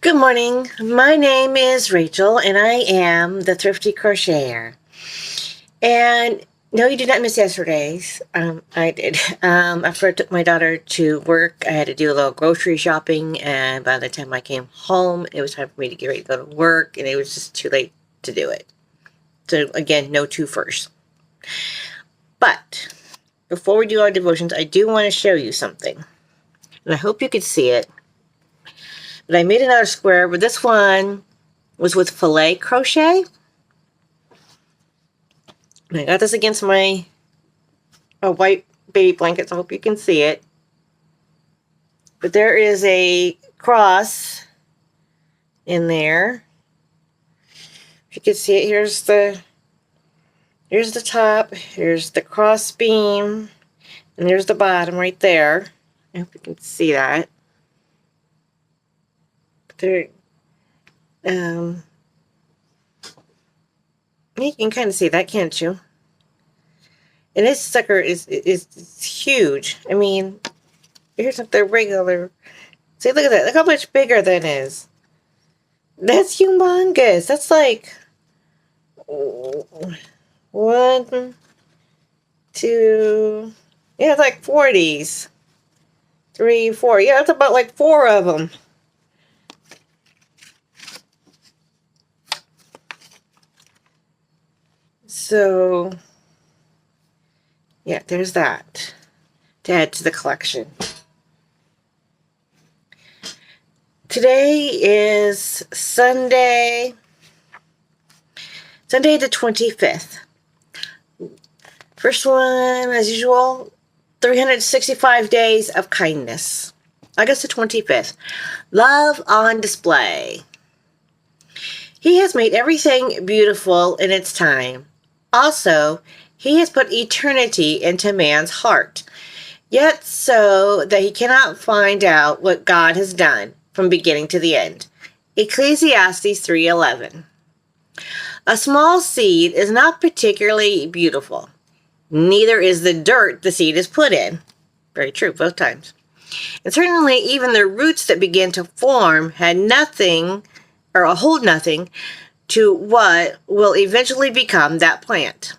Good morning. My name is Rachel, and I am the Thrifty Crocheter. And no, you did not miss yesterday's. I did. After I took my daughter to work, I had to do a little grocery shopping, and by the time I came home, it was time for me to get ready to go to work, and it was just too late to do it. So again, no two first. But before we do our devotions, I do want to show you something. And I hope you can see it. But I made another square, but this one was with fillet crochet. And I got this against my white baby blanket, so I hope you can see it. But there is a cross in there. If you can see it, here's the top, here's the cross beam, and there's the bottom right there. I hope you can see that. There, you can kind of see that, can't you? And this sucker is huge. I mean, here's the regular. See, look at that. Look how much bigger that is. That's humongous. That's like 1, 2. Yeah, it's like 40s. 3, 4. Yeah, it's about like 4 of them. So, yeah, there's that to add to the collection. Today is Sunday the 25th. First one, as usual, 365 days of kindness. August the 25th. Love on display. He has made everything beautiful in its time. Also, he has put eternity into man's heart, yet so that he cannot find out what God has done from beginning to the end. Ecclesiastes 3:11. A small seed is not particularly beautiful. Neither is the dirt the seed is put in. Very true, both times. And certainly even the roots that began to form had nothing or hold nothing to what will eventually become that plant.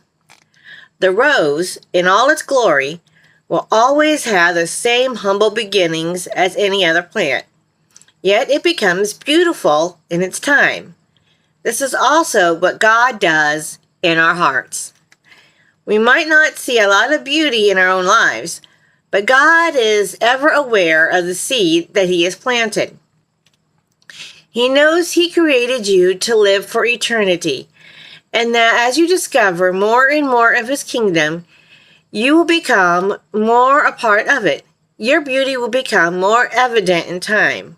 The rose, in all its glory, will always have the same humble beginnings as any other plant. Yet it becomes beautiful in its time. This is also what God does in our hearts. We might not see a lot of beauty in our own lives, but God is ever aware of the seed that He has planted. He knows He created you to live for eternity, and that as you discover more and more of His kingdom, you will become more a part of it. Your beauty will become more evident in time.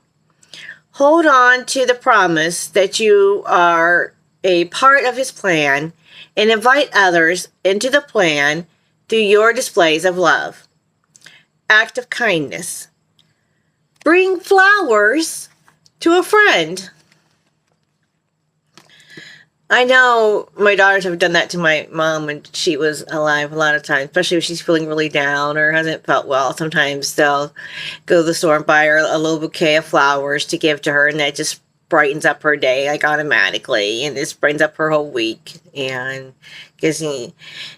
Hold on to the promise that you are a part of His plan and invite others into the plan through your displays of love. Act of kindness. Bring flowers to a friend. I know my daughters have done that to my mom when she was alive a lot of times, especially if she's feeling really down or hasn't felt well. Sometimes they'll go to the store and buy her a little bouquet of flowers to give to her, and that just brightens up her day like automatically, and this brightens up her whole week. And gives you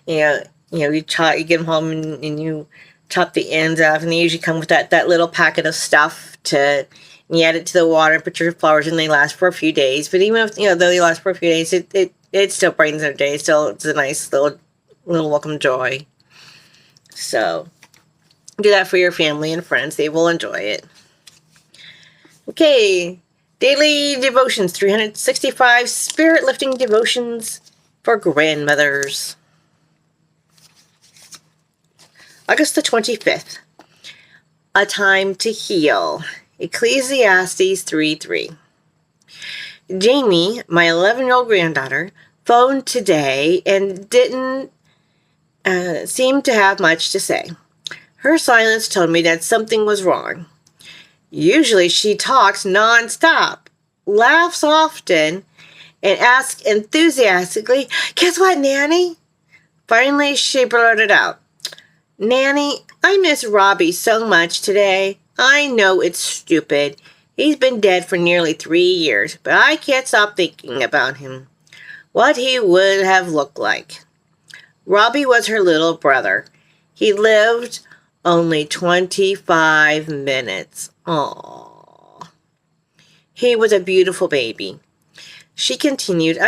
get them home and you chop the ends off, and they usually come with that little packet of stuff to. And you add it to the water and put your flowers in. They last for a few days. But even if, though they last for a few days, it still brightens their day. It's a nice little welcome joy. So, do that for your family and friends. They will enjoy it. Okay. Daily Devotions, 365 Spirit-Lifting Devotions for Grandmothers. August the 25th. A Time to Heal. Ecclesiastes 3:3. Jamie, my 11-year-old granddaughter, phoned today and didn't seem to have much to say. Her silence told me that something was wrong. Usually she talks nonstop, laughs often, and asks enthusiastically, "Guess what, Nanny?" Finally, she blurted out, "Nanny, I miss Robbie so much today. I know it's stupid. He's been dead for nearly 3 years, but I can't stop thinking about him. What he would have looked like. Robbie was her little brother. He lived only 25 minutes. Aww. He was a beautiful baby. She continued,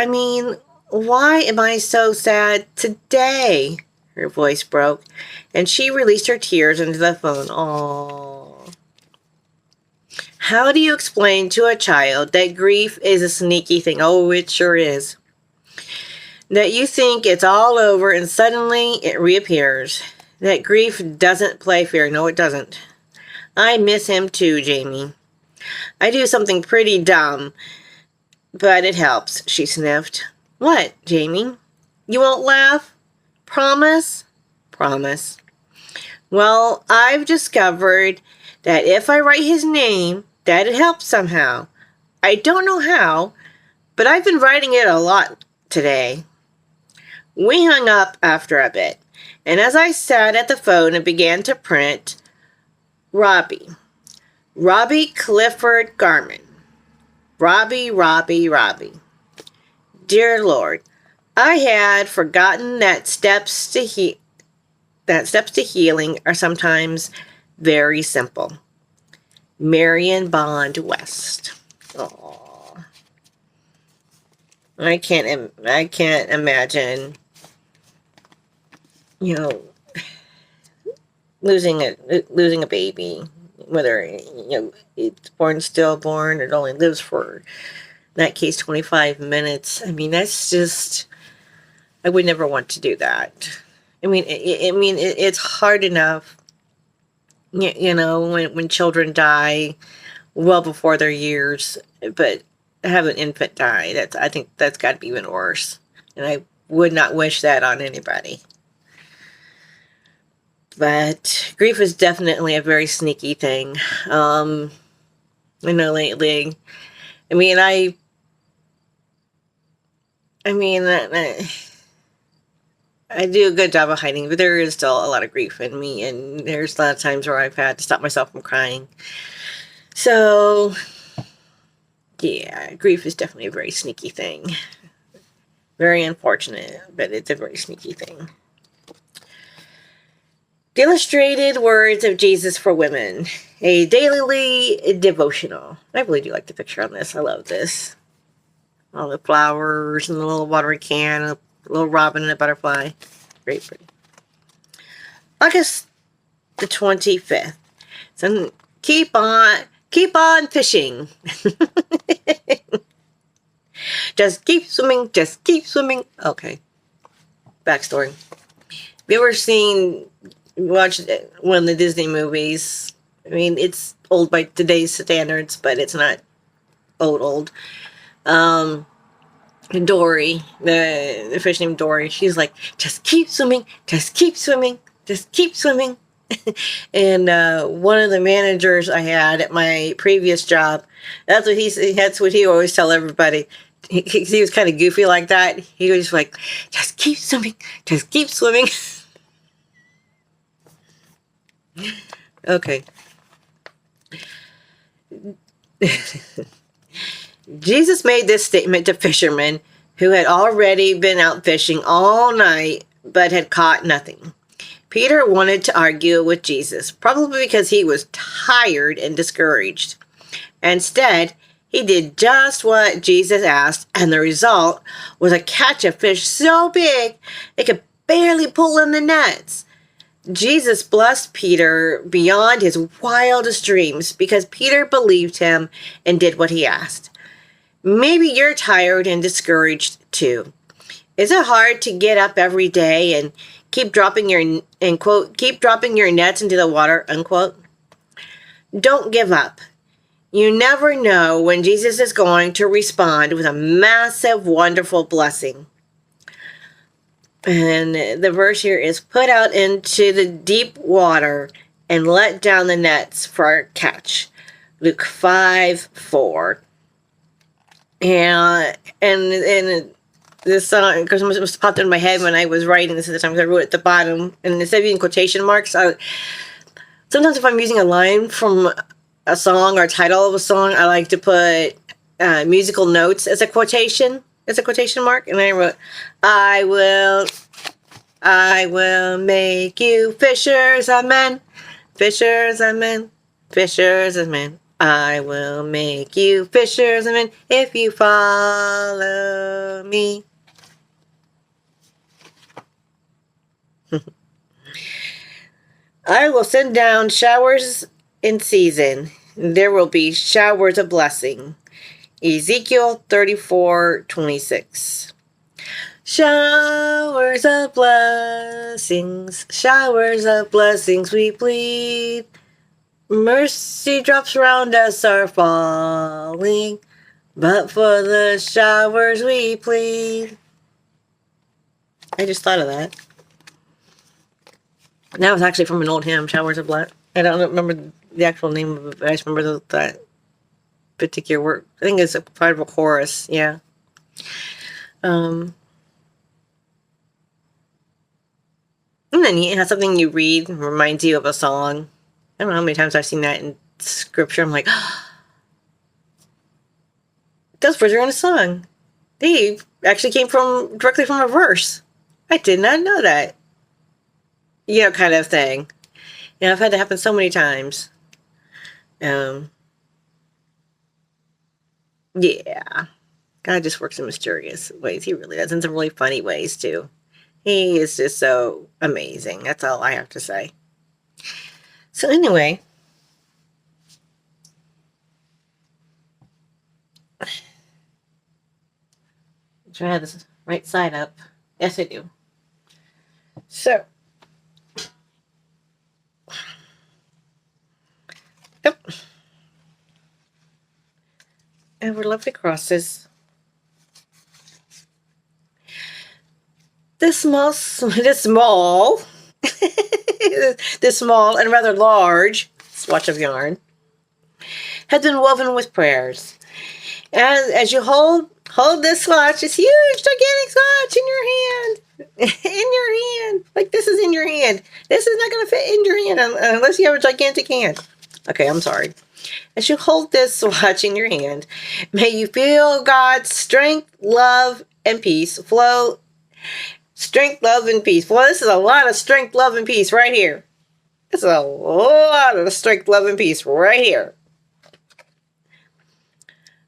why am I so sad today? Her voice broke, and she released her tears into the phone. Aww. How do you explain to a child that grief is a sneaky thing? Oh, it sure is. That you think it's all over and suddenly it reappears. That grief doesn't play fair. No, it doesn't. I miss him too, Jamie. I do something pretty dumb, but it helps, she sniffed. What, Jamie? You won't laugh? Promise? Promise. Well, I've discovered that if I write his name, that it helps somehow. I don't know how, but I've been writing it a lot today. We hung up after a bit, and as I sat at the phone and began to print, Robbie Clifford Garman. Robbie. Dear Lord, I had forgotten that steps to healing are sometimes very simple. Marion Bond West. Aww. I can't imagine, losing a baby, whether it's stillborn, it only lives for, in that case, 25 minutes. That's just, I would never want to do that. It's hard enough, when children die well before their years, but have an infant die, I think that's got to be even worse. And I would not wish that on anybody. But grief is definitely a very sneaky thing. I know lately, I do a good job of hiding, but there is still a lot of grief in me, and there's a lot of times where I've had to stop myself from crying. So, yeah, grief is definitely a very sneaky thing. Very unfortunate, but it's a very sneaky thing. The Illustrated Words of Jesus for Women, a daily devotional. I really do like the picture on this. I love this. All the flowers and the little watering can, and a little robin and a butterfly. Very pretty. August the 25th. So keep on fishing. Just keep swimming. Okay. Backstory. Have you ever watched one of the Disney movies? It's old by today's standards, but it's not old. Dory, the fish named Dory, she's like, just keep swimming. And one of the managers I had at my previous job, that's what he always tell everybody. He was kind of goofy like that. He was like, just keep swimming. Okay. Jesus made this statement to fishermen who had already been out fishing all night but had caught nothing. Peter wanted to argue with Jesus, probably because he was tired and discouraged. Instead, he did just what Jesus asked, and the result was a catch of fish so big they could barely pull in the nets. Jesus blessed Peter beyond his wildest dreams because Peter believed him and did what he asked. Maybe you're tired and discouraged too. Is it hard to get up every day and keep dropping your nets into the water, unquote? Don't give up. You never know when Jesus is going to respond with a massive, wonderful blessing. And the verse here is, put out into the deep water and let down the nets for a catch. Luke 5:4. And this song, because it was popped in my head when I was writing this at the time, because I wrote it at the bottom, and instead of using quotation marks, sometimes if I'm using a line from a song or title of a song, I like to put musical notes as a quotation mark. And I wrote, I will make you fishers of men, fishers of men, fishers of men. I will make you fishers of men if you follow me. I will send down showers in season. There will be showers of blessing. Ezekiel 34:26. Showers of blessings we plead. Mercy drops round us are falling, but for the showers we plead. I just thought of that. That was actually from an old hymn, Showers of Blessing. I don't remember the actual name of it, but I just remember that particular word. I think it's a part of a chorus, yeah. And then you have something you read reminds you of a song. I don't know how many times I've seen that in scripture. I'm like, those words are in a song. They actually came directly from a verse. I did not know that. Kind of thing. I've had that happen so many times. Yeah. God just works in mysterious ways. He really does. In some really funny ways, too. He is just so amazing. That's all I have to say. So anyway. Do I have this right side up? Yes, I do. So. Yep. And we're lovely crosses. This small and rather large swatch of yarn has been woven with prayers. And as you hold this swatch, this huge, gigantic swatch in your hand. Like this is in your hand. This is not going to fit in your hand unless you have a gigantic hand. Okay, I'm sorry. As you hold this swatch in your hand, may you feel God's strength, love, and peace flow. Strength, love, and peace. Well, this is a lot of strength, love, and peace right here. This is a lot of strength, love, and peace right here.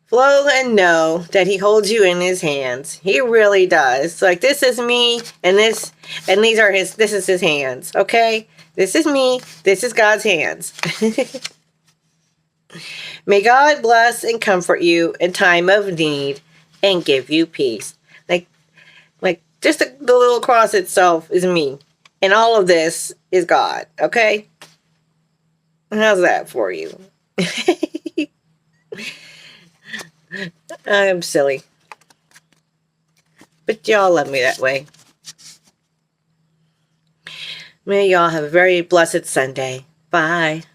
Flow and know that He holds you in His hands. He really does. Like this is me, and this is His hands. Okay, this is me. This is God's hands. May God bless and comfort you in time of need and give you peace. Like just the little cross itself is me. And all of this is God. Okay? How's that for you? I'm silly. But y'all love me that way. May y'all have a very blessed Sunday. Bye.